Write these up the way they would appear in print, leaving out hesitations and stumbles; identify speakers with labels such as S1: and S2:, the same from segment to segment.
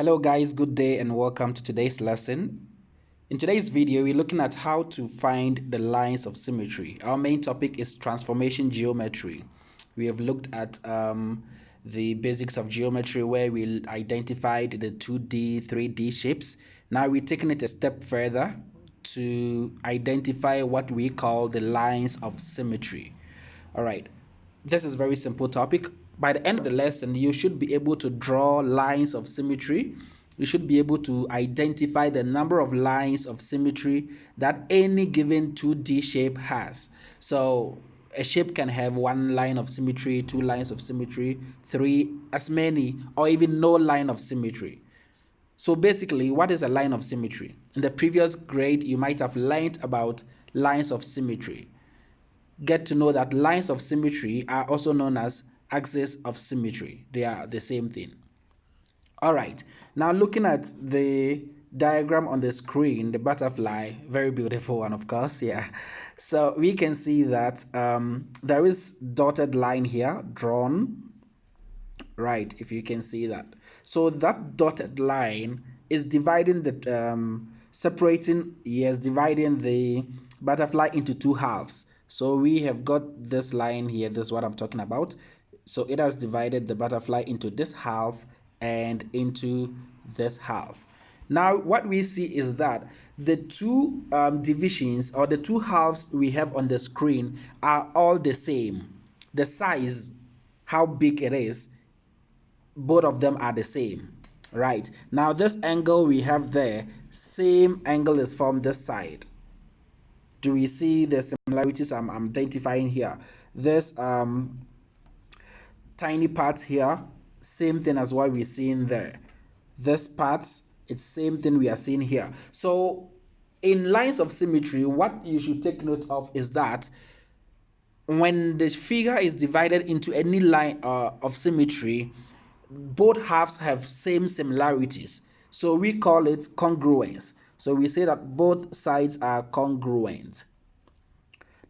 S1: Hello guys, good day and welcome to today's lesson. In today's video, we're looking at how to find the lines of symmetry. Our main topic is transformation geometry. We have looked at the basics of geometry where we identified the 2D, 3D shapes. Now we're taking it a step further to identify what we call the lines of symmetry. All right, this is a very simple topic. By the end of the lesson, you should be able to draw lines of symmetry. You should be able to identify the number of lines of symmetry that any given 2D shape has. So a shape can have one line of symmetry, two lines of symmetry, three, as many, or even no line of symmetry. So basically, what is a line of symmetry? In the previous grade, you might have learned about lines of symmetry. Get to know that lines of symmetry are also known as axis of symmetry. They are the same thing. All right, now looking at the diagram on the screen, the butterfly, very beautiful one, of course. Yeah, so we can see that there is dotted line here drawn, right? If you can see that, so that dotted line is dividing the dividing the butterfly into two halves. So we have got this line here. This is what I'm talking about. So it has divided the butterfly into this half and into this half. Now what we see is that the two divisions, or the two halves we have on the screen, are all the same. The size, how big it is, both of them are the same. Right, now this angle we have there, same angle is from this side. Do we see the similarities I'm identifying here? This tiny part here, same thing as what we're seeing there. This part, it's same thing we are seeing here. So in lines of symmetry, what you should take note of is that when the figure is divided into any line of symmetry, both halves have same similarities. So we call it congruence. So we say that both sides are congruent.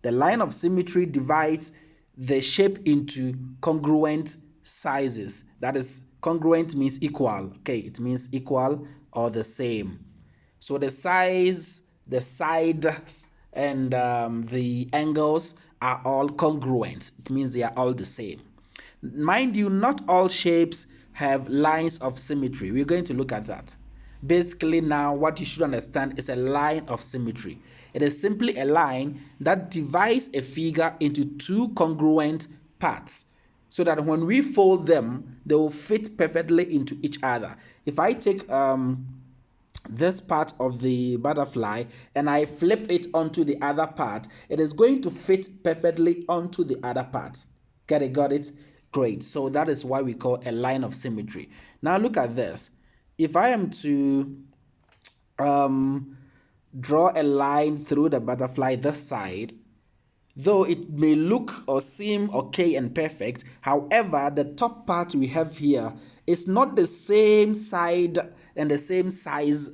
S1: The line of symmetry divides the shape into congruent sizes. That is, congruent means equal. Okay, it means equal or the same. So the size, the sides, and the angles are all congruent. It means they are all the same. Mind you, not all shapes have lines of symmetry. We're going to look at that. Basically, now what you should understand is a line of symmetry. It is simply a line that divides a figure into two congruent parts, so that when we fold them, they will fit perfectly into each other. If I take this part of the butterfly and I flip it onto the other part, it is going to fit perfectly onto the other part. Got it? Great. So that is why we call a line of symmetry. Now look at this. If I am to draw a line through the butterfly this side, though it may look or seem okay and perfect, however, the top part we have here is not the same side and the same size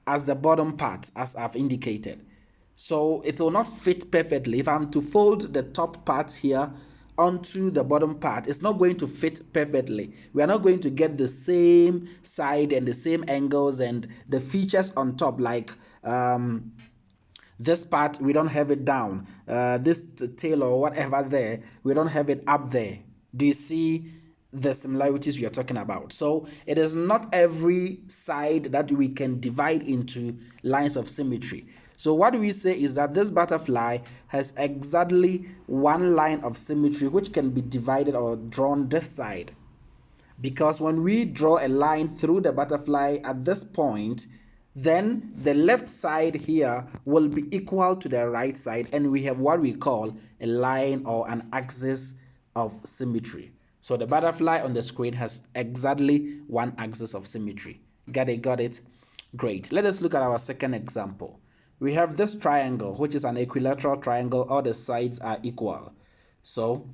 S1: as the bottom part, as I've indicated. So it will not fit perfectly. If I'm to fold the top part here onto the bottom part, it's not going to fit perfectly. We are not going to get the same side and the same angles and the features on top, like this part, we don't have it down. This tail or whatever there, we don't have it up there. Do you see the similarities we are talking about? So it is not every side that we can divide into lines of symmetry. So what we say is that this butterfly has exactly one line of symmetry which can be divided or drawn this side. Because when we draw a line through the butterfly at this point, then the left side here will be equal to the right side, and we have what we call a line or an axis of symmetry. So the butterfly on the screen has exactly one axis of symmetry. Got it? Great. Let us look at our second example. We have this triangle, which is an equilateral triangle. All the sides are equal. So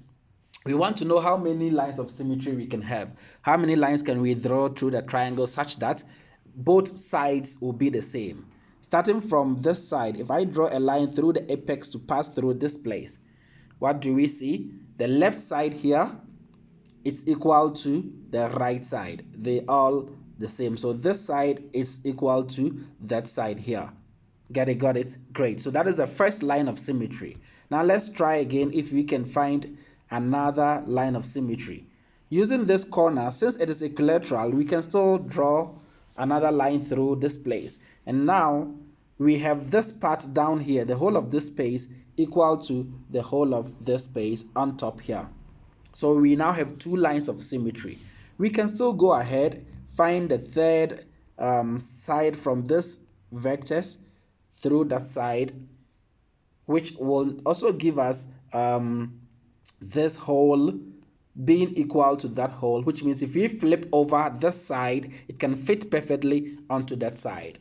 S1: we want to know how many lines of symmetry we can have. How many lines can we draw through the triangle such that both sides will be the same? Starting from this side, if I draw a line through the apex to pass through this place, what do we see? The left side here, it's equal to the right side. They all the same. So this side is equal to that side here. Get it? Got it? Great. So that is the first line of symmetry. Now let's try again if we can find another line of symmetry. Using this corner, since it is equilateral, we can still draw another line through this place. And now we have this part down here, the whole of this space equal to the whole of this space on top here. So we now have two lines of symmetry. We can still go ahead, find the third side from this vertex through that side, which will also give us this whole being equal to that whole, which means if we flip over this side, it can fit perfectly onto that side.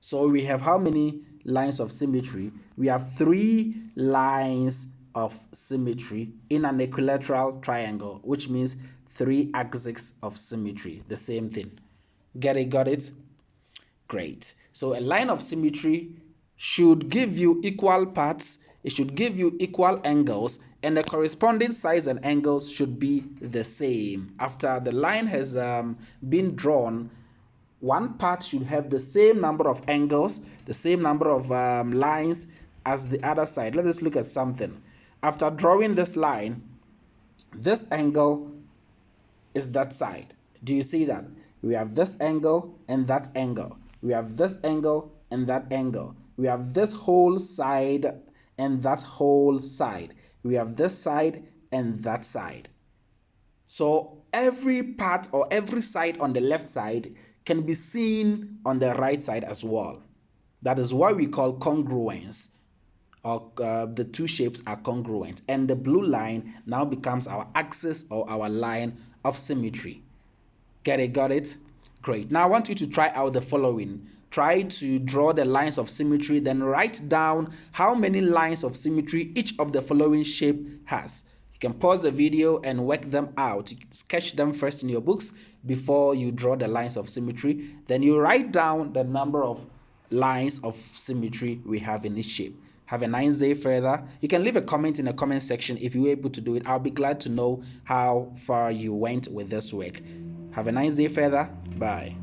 S1: So we have how many lines of symmetry? We have 3 lines of symmetry in an equilateral triangle, which means 3 axes of symmetry, the same thing. Get it? Got it? Great. So a line of symmetry should give you equal parts, it should give you equal angles, and the corresponding sides and angles should be the same. After the line has been drawn, one part should have the same number of angles, the same number of lines as the other side. Let us look at something. After drawing this line, this angle is that side. Do you see that? We have this angle and that angle. We have this angle and that angle. We have this whole side and that whole side. We have this side and that side. So every part or every side on the left side can be seen on the right side as well. That is what we call congruence, or the two shapes are congruent, and the blue line now becomes our axis or our line of symmetry. Get it? Got it? Great. Now I want you to try out the following. Try to draw the lines of symmetry, then write down how many lines of symmetry each of the following shape has. You can pause the video and work them out. You can sketch them first in your books before you draw the lines of symmetry. Then you write down the number of lines of symmetry we have in each shape. Have a nice day further. You can leave a comment in the comment section if you were able to do it. I'll be glad to know how far you went with this work. Have a nice day further. Bye.